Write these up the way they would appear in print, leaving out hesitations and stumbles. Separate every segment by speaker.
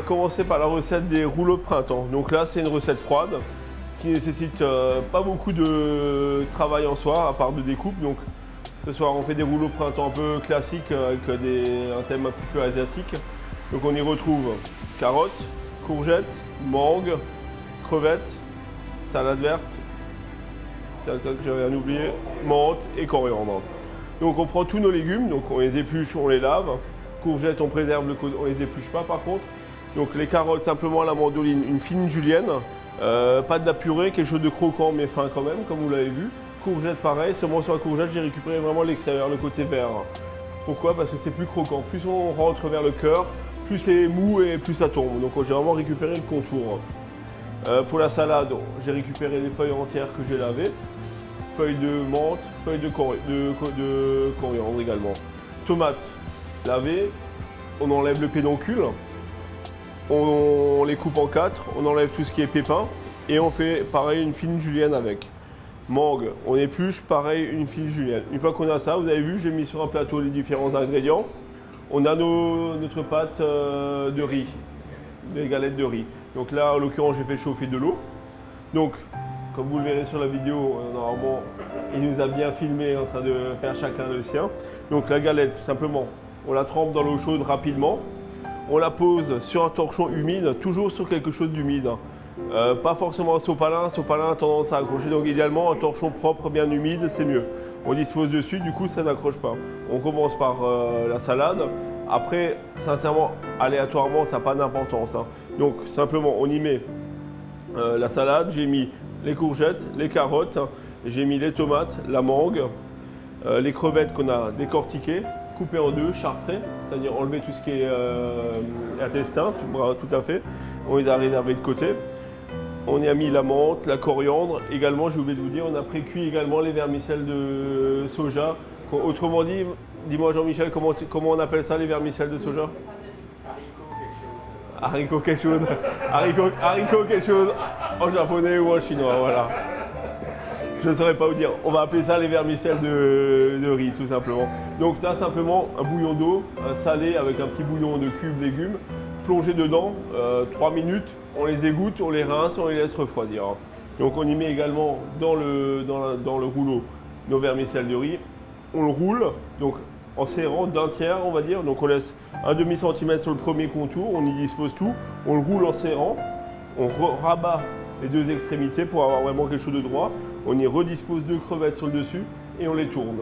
Speaker 1: commencer par la recette des rouleaux de printemps. Donc là, c'est une recette froide qui nécessite pas beaucoup de travail en soi, à part de découpe. Donc ce soir, on fait des rouleaux de printemps un peu classiques avec un thème un petit peu asiatique. Donc on y retrouve carottes, courgettes, mangue, crevettes, salade verte, j'ai rien oublié, menthe et coriandre. Donc on prend tous nos légumes, donc on les épluche, on les lave. Courgettes, on préserve le côté, on les épluche pas par contre. Donc les carottes, simplement à la mandoline, une fine julienne. Pas de la purée, quelque chose de croquant mais fin quand même, comme vous l'avez vu. Courgettes, pareil, seulement sur la courgette, j'ai récupéré vraiment l'extérieur, le côté vert. Pourquoi? Parce que c'est plus croquant. Plus on rentre vers le cœur, plus c'est mou et plus ça tombe. Donc j'ai vraiment récupéré le contour. Pour la salade, j'ai récupéré les feuilles entières que j'ai lavées. Feuilles de menthe, feuilles de coriandre également. Tomates lavées, on enlève le pédoncule. On les coupe en 4, on enlève tout ce qui est pépins et on fait pareil une fine julienne avec. Mangue, on épluche, pareil une fine julienne. Une fois qu'on a ça, vous avez vu, j'ai mis sur un plateau les différents ingrédients. On a notre pâte de riz, des galettes de riz. Donc là, en l'occurrence, j'ai fait chauffer de l'eau. Donc, comme vous le verrez sur la vidéo, normalement, il nous a bien filmé en train de faire chacun le sien. Donc la galette, simplement, on la trempe dans l'eau chaude rapidement. On la pose sur un torchon humide, toujours sur quelque chose d'humide. Pas forcément un sopalin a tendance à accrocher. Donc idéalement, un torchon propre, bien humide, c'est mieux. On dispose dessus, du coup, ça n'accroche pas. On commence par la salade. Après, sincèrement, aléatoirement, ça n'a pas d'importance. Donc simplement, on y met la salade. J'ai mis les courgettes, les carottes, j'ai mis les tomates, la mangue, les crevettes qu'on a décortiquées, coupées en deux, chartrées, c'est-à-dire enlever tout ce qui est intestin, tout à fait. On les a réservés de côté. On y a mis la menthe, la coriandre. Également, j'ai oublié de vous dire, on a pré-cuit également les vermicelles de soja. Autrement dit, dis-moi Jean-Michel, comment on appelle ça les vermicelles de soja? Haricot quelque chose. Haricot quelque chose en japonais ou en chinois, voilà. Je ne saurais pas vous dire. On va appeler ça les vermicelles de riz, tout simplement. Donc ça, simplement, un bouillon d'eau salé avec un petit bouillon de cubes légumes, plongé dedans, 3 minutes. On les égoutte, on les rince, on les laisse refroidir. Donc on y met également dans le rouleau nos vermicelles de riz. On le roule, donc en serrant d'un tiers, on va dire. Donc on laisse un demi-centimètre sur le premier contour, on y dispose tout. On le roule en serrant, on rabat les deux extrémités pour avoir vraiment quelque chose de droit. On y redispose 2 crevettes sur le dessus et on les tourne.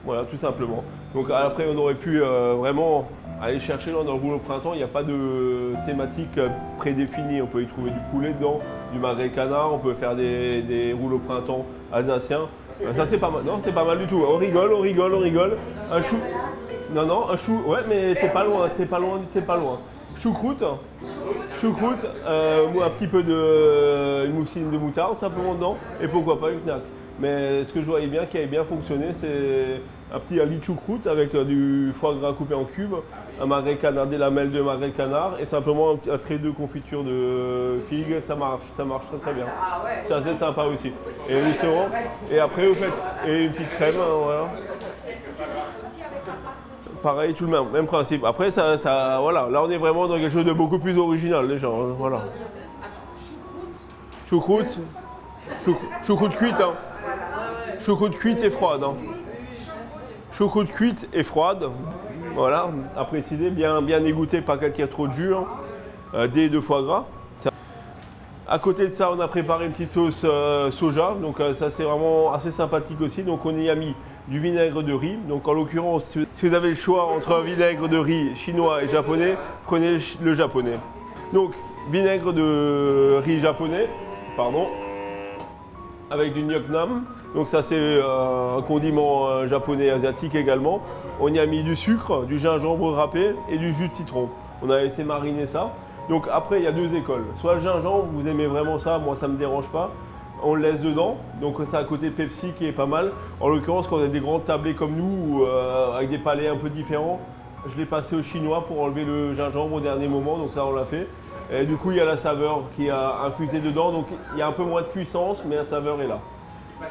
Speaker 1: Voilà, tout simplement. Donc après, on aurait pu vraiment aller chercher dans le rouleau de printemps. Il n'y a pas de thématique prédéfinie. On peut y trouver du poulet dedans, du magret canard. On peut faire des rouleaux de printemps alsaciens. Ça, c'est pas mal. Non, c'est pas mal du tout. On rigole. Un chou. Non, un chou. Ouais, mais t'es pas loin. Choucroute, un petit peu une mousseline de moutarde simplement dedans, et pourquoi pas une knack. Mais ce que je voyais bien qui avait bien fonctionné, c'est un lit de choucroute avec du foie gras coupé en cubes, un magret canard, des lamelles de magret canard et simplement un trait de confiture de figues. Ça marche très bien. C'est assez sympa aussi. Et justement, et après vous faites une petite crème, voilà. Pareil, tout le même principe. Après, voilà, là on est vraiment dans quelque chose de beaucoup plus original, les gens. Voilà. Choucroute cuite, hein. Choucroute cuite et froide. Hein. Choucroute cuite et froide. Voilà, à préciser, bien égouttée, pas qu'elle tire trop de jus. Hein. Dés de foie gras. À côté de ça, on a préparé une petite sauce soja. Donc ça, c'est vraiment assez sympathique aussi. Donc on y a mis du vinaigre de riz. Donc en l'occurrence, si vous avez le choix entre un vinaigre de riz chinois et japonais, prenez le japonais. Donc vinaigre de riz japonais, avec du nuoc nam. Donc ça c'est un condiment japonais asiatique également. On y a mis du sucre, du gingembre râpé et du jus de citron. On a laissé mariner ça. Donc après il y a 2 écoles. Soit le gingembre, vous aimez vraiment ça, moi ça ne me dérange pas. On le laisse dedans, donc c'est à côté Pepsi qui est pas mal. En l'occurrence, quand on a des grands tablés comme nous, avec des palais un peu différents, je l'ai passé au chinois pour enlever le gingembre au dernier moment, donc ça on l'a fait. Et du coup, il y a la saveur qui a infusé dedans, donc il y a un peu moins de puissance, mais la saveur est là.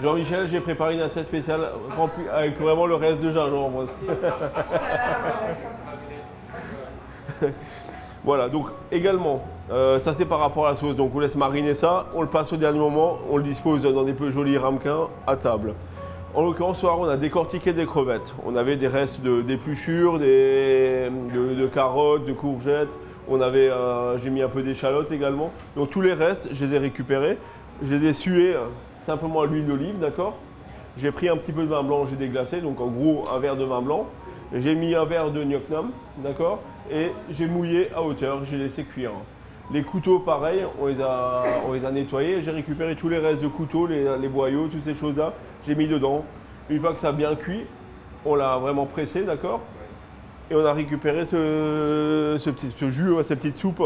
Speaker 1: Jean-Michel, j'ai préparé une assiette spéciale remplie avec vraiment le reste de gingembre. Voilà, donc également, ça c'est par rapport à la sauce. Donc on laisse mariner ça, on le passe au dernier moment, on le dispose dans des peu jolis ramequins à table. En l'occurrence, ce soir, on a décortiqué des crevettes. On avait des restes d'épluchures, de carottes, de courgettes. J'ai mis un peu d'échalotes également. Donc tous les restes, je les ai récupérés. Je les ai sués simplement à l'huile d'olive, d'accord. J'ai pris un petit peu de vin blanc, j'ai déglacé, donc en gros un verre de vin blanc. J'ai mis un verre de gnoc nam, d'accord, et j'ai mouillé à hauteur, j'ai laissé cuire. Les couteaux, pareil, on les a nettoyés. J'ai récupéré tous les restes de couteaux, les boyaux, toutes ces choses-là. J'ai mis dedans. Une fois que ça a bien cuit, on l'a vraiment pressé, d'accord. Et on a récupéré ce jus, cette petite soupe,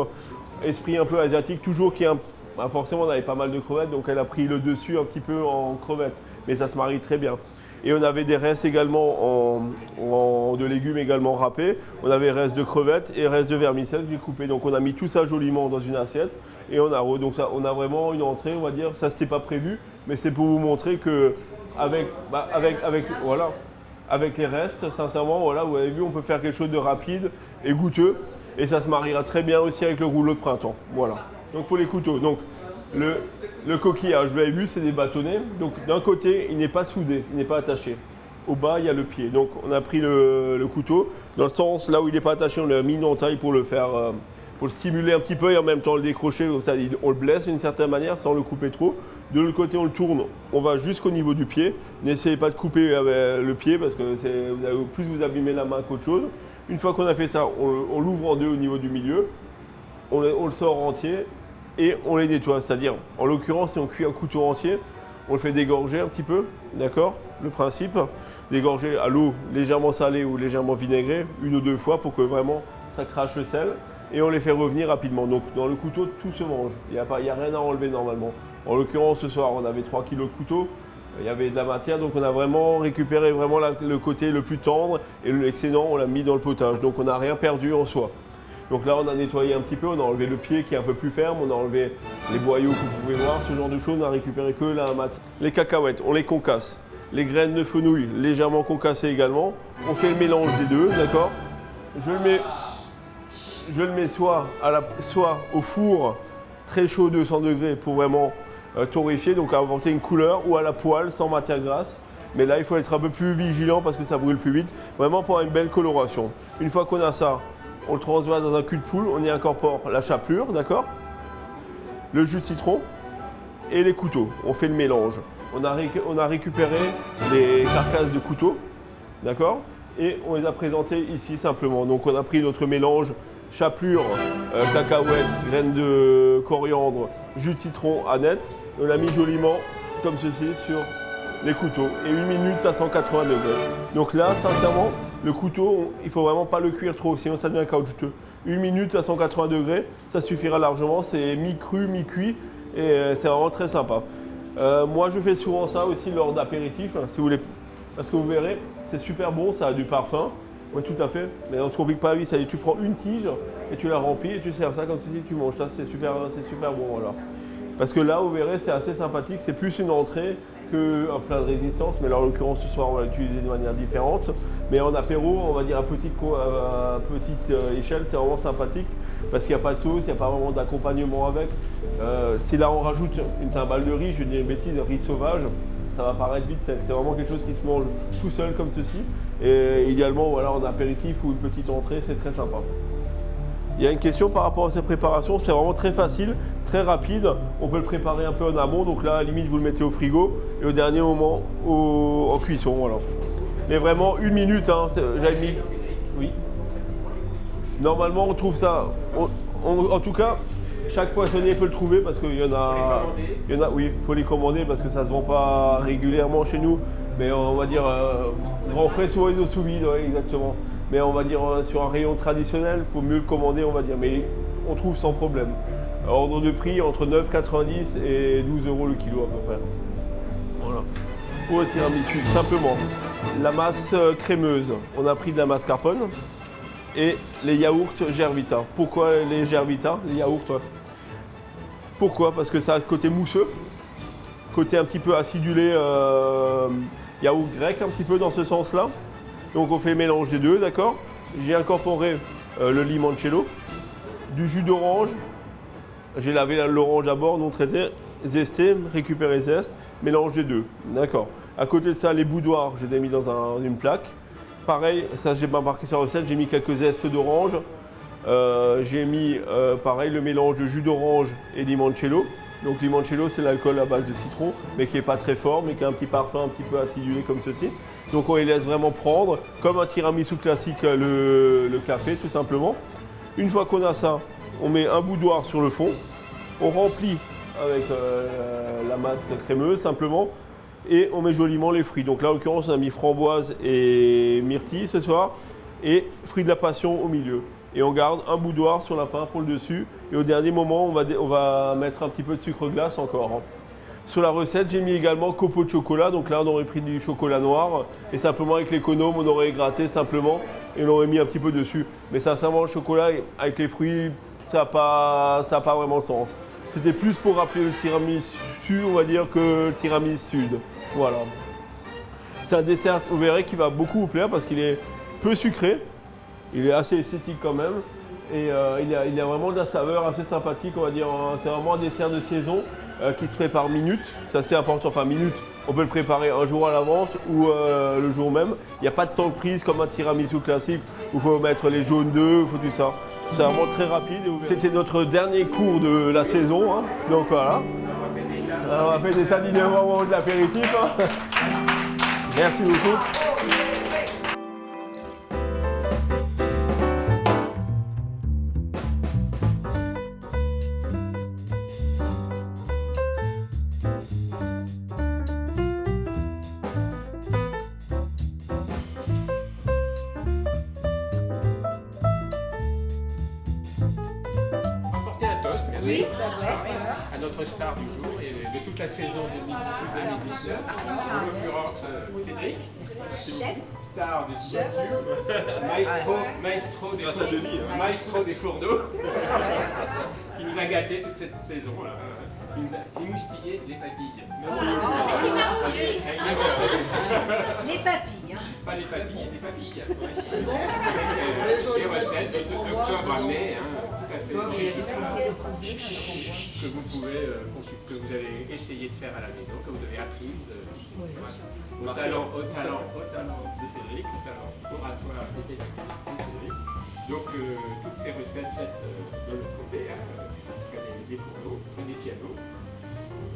Speaker 1: esprit un peu asiatique, toujours qui est forcément, on avait pas mal de crevettes, donc elle a pris le dessus un petit peu en crevettes. Mais ça se marie très bien. Et on avait des restes également de légumes également râpés. On avait restes de crevettes et restes de vermicelle que j'ai coupé. Donc on a mis tout ça joliment dans une assiette et on a vraiment une entrée, on va dire. Ça c'était pas prévu, mais c'est pour vous montrer que avec les restes, sincèrement, voilà, vous avez vu, on peut faire quelque chose de rapide et goûteux. Et ça se mariera très bien aussi avec le rouleau de printemps. Voilà. Donc pour les couteaux. Donc, le coquillage, vous l'avez vu, c'est des bâtonnets. Donc d'un côté, il n'est pas soudé, il n'est pas attaché. Au bas, il y a le pied. Donc on a pris le couteau. Dans le sens, là où il n'est pas attaché, on l'a mis en taille pour le faire, pour le stimuler un petit peu et en même temps le décrocher. Comme ça, on le blesse d'une certaine manière sans le couper trop. De l'autre côté, on le tourne, on va jusqu'au niveau du pied. N'essayez pas de couper le pied parce que plus vous abîmez la main qu'autre chose. Une fois qu'on a fait ça, on l'ouvre en deux au niveau du milieu. On le sort entier. Et on les nettoie, c'est-à-dire, en l'occurrence, si on cuit un couteau entier, on le fait dégorger un petit peu, d'accord? Le principe, dégorger à l'eau légèrement salée ou légèrement vinaigrée, une ou deux fois pour que vraiment ça crache le sel, et on les fait revenir rapidement. Donc dans le couteau, tout se mange, il n'y a rien à enlever normalement. En l'occurrence, ce soir, on avait 3 kg de couteau, il y avait de la matière, donc on a vraiment récupéré le côté le plus tendre, et l'excédent, on l'a mis dans le potage, donc on n'a rien perdu en soi. Donc là, on a nettoyé un petit peu, on a enlevé le pied qui est un peu plus ferme, on a enlevé les boyaux que vous pouvez voir, ce genre de choses, on a récupéré que la matière. Les cacahuètes, on les concasse. Les graines de fenouil, légèrement concassées également. On fait le mélange des deux, d'accord. Je le mets soit au four très chaud 200 degrés pour vraiment torréfier, donc apporter une couleur, ou à la poêle sans matière grasse. Mais là, il faut être un peu plus vigilant parce que ça brûle plus vite, vraiment pour avoir une belle coloration. Une fois qu'on a ça, on le transvase dans un cul de poule, on y incorpore la chapelure, d'accord, le jus de citron et les couteaux. On fait le mélange. On a récupéré les carcasses de couteaux, d'accord, et on les a présentées ici simplement. Donc on a pris notre mélange chapelure, cacahuètes, graines de coriandre, jus de citron, aneth. On l'a mis joliment comme ceci sur les couteaux et 1 minute à 180 degrés. Donc là, sincèrement, le couteau, il ne faut vraiment pas le cuire trop, sinon ça devient caoutchouteux. 1 minute à 180 degrés, ça suffira largement. C'est mi-cru, mi-cuit et c'est vraiment très sympa. Moi, je fais souvent ça aussi lors d'apéritifs, si vous voulez, parce que vous verrez, c'est super bon, ça a du parfum. Oui, tout à fait. Mais on ne se complique pas la vie, tu prends une tige et tu la remplis et tu sers ça comme si tu manges. Ça, c'est super bon. Voilà. Parce que là, vous verrez, c'est assez sympathique. C'est plus une entrée qu'un plat de résistance. Mais là, en l'occurrence, ce soir, on va l'utiliser de manière différente. Mais en apéro, on va dire à petite échelle, c'est vraiment sympathique. Parce qu'il n'y a pas de sauce, il n'y a pas vraiment d'accompagnement avec. Si là, on rajoute une timbale de riz, je dis une bêtise, riz sauvage, ça va paraître vite sec. C'est vraiment quelque chose qui se mange tout seul comme ceci. Et idéalement, voilà, en apéritif ou une petite entrée, c'est très sympa. Il y a une question par rapport à cette préparation, c'est vraiment très facile, très rapide. On peut le préparer un peu en amont, donc là, à la limite, vous le mettez au frigo et au dernier moment, en cuisson. Voilà. Mais vraiment, 1 minute, hein, j'avais mis. Oui. Normalement, on trouve ça. En tout cas, chaque poissonnier peut le trouver parce qu'il y en a. Oui, il faut les commander parce que ça ne se vend pas régulièrement chez nous. Mais on va dire, grand frais souvent ils ont sous vide, ouais, exactement. Mais on va dire sur un rayon traditionnel, il faut mieux le commander, on va dire. Mais on trouve sans problème. Ordre de prix entre 9,90 et 12 € le kilo à peu près. Voilà. Pour le tiramisu, simplement, la masse crémeuse, on a pris de la mascarpone et les yaourts Gervita. Pourquoi les Gervita, les yaourts? Pourquoi? Parce que ça a le côté mousseux, côté un petit peu acidulé, yaourt grec un petit peu dans ce sens-là. Donc on fait le mélange des deux, d'accord. J'ai incorporé le limoncello, du jus d'orange. J'ai lavé l'orange à bord, non traité, zesté, récupéré zeste, mélange des deux. D'accord. À côté de ça, les boudoirs, je les ai mis dans une plaque. Pareil, ça j'ai pas marqué sur la recette, j'ai mis quelques zestes d'orange. J'ai mis pareil le mélange de jus d'orange et limoncello. Donc limoncello c'est l'alcool à base de citron, mais qui n'est pas très fort, mais qui a un petit parfum un petit peu acidulé comme ceci. Donc on les laisse vraiment prendre, comme un tiramisu classique, le café tout simplement. Une fois qu'on a ça, on met un boudoir sur le fond, on remplit avec la masse crémeuse simplement, et on met joliment les fruits. Donc là en l'occurrence on a mis framboise et myrtille ce soir, et fruits de la passion au milieu. Et on garde un boudoir sur la fin pour le dessus. Et au dernier moment, on va mettre un petit peu de sucre glace encore. Sur la recette, j'ai mis également copeaux de chocolat. Donc là, on aurait pris du chocolat noir. Et simplement avec l'économe, on aurait gratté simplement. Et on aurait mis un petit peu dessus. Mais sincèrement, le chocolat avec les fruits, ça n'a pas vraiment de sens. C'était plus pour rappeler le tiramisu, on va dire, que le tiramisu sud. Voilà. C'est un dessert, vous verrez, qui va beaucoup vous plaire parce qu'il est peu sucré. Il est assez esthétique quand même et il a vraiment de la saveur assez sympathique, on va dire. C'est vraiment un dessert de saison qui se prépare minute. C'est assez important, enfin minute. On peut le préparer un jour à l'avance ou le jour même. Il n'y a pas de temps de prise comme un tiramisu classique où il faut mettre les jaunes d'œufs, il faut tout ça. C'est vraiment très rapide. C'était notre dernier cours de la saison, hein. Donc voilà. Alors, on va faire des salines au moment de l'apéritif. Hein. Merci beaucoup.
Speaker 2: Oui, à notre star du jour et de toute la saison 2018-2019. En l'occurrence, Cédric, star du maestro des fourneaux, qui nous a gâté toute cette saison. Là. Il nous a émoustillé les papilles. Merci beaucoup.
Speaker 3: Les papilles. Hein.
Speaker 2: Pas les papilles, les papilles. Ouais. Les recettes d'octobre à mai, hein, tout à fait. Que vous pouvez consulter, que vous avez essayé de faire à la maison, que vous avez apprises au talent de Cédric, au talent oratoire et pédagogique de Cédric. Donc toutes ces recettes faites dans le côté, près des fourneaux, près des pianos.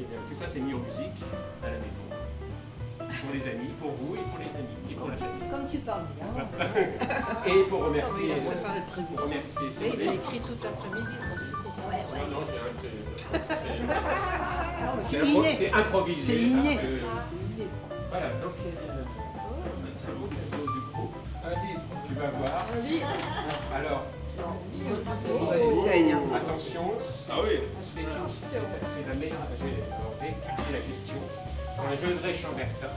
Speaker 2: Et bien, tout ça c'est mis en musique à la maison. Pour les amis, pour vous et pour les amis et pour la famille.
Speaker 3: Comme tu parles bien.
Speaker 2: Et pour remercier,
Speaker 4: Il a écrit toute l'après-midi son discours.
Speaker 3: Ouais.
Speaker 2: Non, j'ai
Speaker 3: C'est inné.
Speaker 2: C'est improvisé.
Speaker 3: C'est inné.
Speaker 2: Voilà, donc c'est mon cadeau du groupe. Un livre. Tu vas voir.
Speaker 4: Un livre.
Speaker 2: Alors, attention.
Speaker 1: Ah oui.
Speaker 2: C'est la meilleure. J'ai étudié la question. C'est un Gevrey Chambertin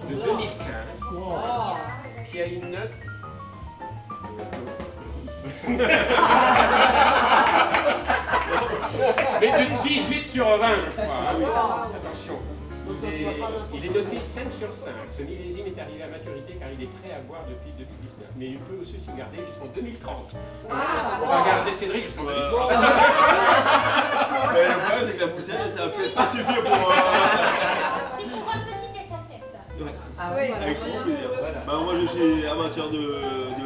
Speaker 2: de 2015 qui a une note. Mais de 18 sur 20, je crois. Ah oui. Attention. Il est noté 5 sur 5. Ce millésime est arrivé à maturité car il est prêt à boire depuis 2019. Mais il peut aussi s'y garder jusqu'en 2030. On va garder Cédric jusqu'en 2030.
Speaker 1: Mais le problème, c'est que la bouteille, ça va peut-être pas suffire pour.
Speaker 5: C'est pour un petit tête-à-tête.
Speaker 4: Ah oui.
Speaker 1: Avec grand plaisir. Bah, moi, je suis amateur de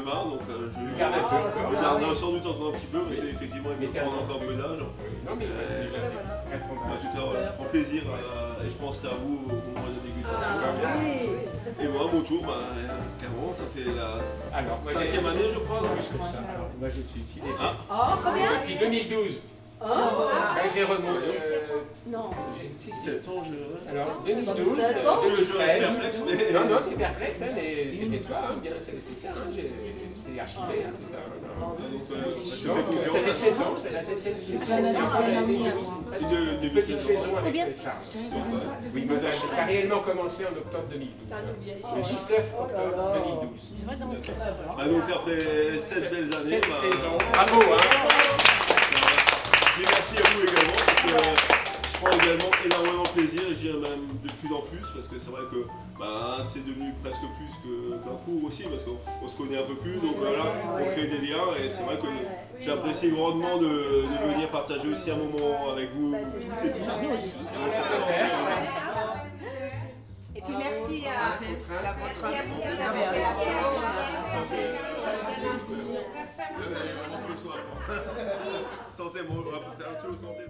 Speaker 1: vin, donc je
Speaker 2: garde un peu.
Speaker 1: je garde sans doute encore un petit peu, parce qu'effectivement, il
Speaker 2: Mais
Speaker 1: me
Speaker 2: c'est
Speaker 1: prend encore peu d'âge.
Speaker 2: Non, mais déjà 4 ans
Speaker 1: En tout cas, voilà, je prends plaisir et je penserai à vous au moment de la dégustation. Et moi, à mon tour, carrément, ça fait la
Speaker 2: Alors, moi,
Speaker 1: 5e année, je crois.
Speaker 2: plus que ça. Alors, moi, je suis ici depuis 2012. J'ai remonté.
Speaker 4: Non.
Speaker 2: Si.
Speaker 1: 7 ans, je.
Speaker 2: Alors, 2012.
Speaker 1: Le jeu est perplexe, mais.
Speaker 2: Non, c'est perplexe, hein, mais c'était toi, hein, bien, c'est ça, hein, c'est archivé, hein, tout ça. Donc, ça fait 7 ans, c'est la 7e une petite saison avec Charles. Oui, mais ça a réellement commencé en octobre 2012. Le 19 octobre 2012.
Speaker 4: C'est vrai dans mon classeur.
Speaker 1: Donc après 7 belles années,
Speaker 2: 7 saisons. Bravo, hein.
Speaker 1: et merci à vous également, parce que je prend également énormément de plaisir, et je dirais même de plus en plus, parce que c'est vrai que c'est devenu presque plus qu'un cours aussi, parce qu'on se connaît un peu plus, donc voilà, on crée des liens, et c'est vrai que j'apprécie grandement de venir partager aussi un moment avec vous.
Speaker 3: Et puis merci à vous.
Speaker 1: Santé, bon, on va faire un tour santé.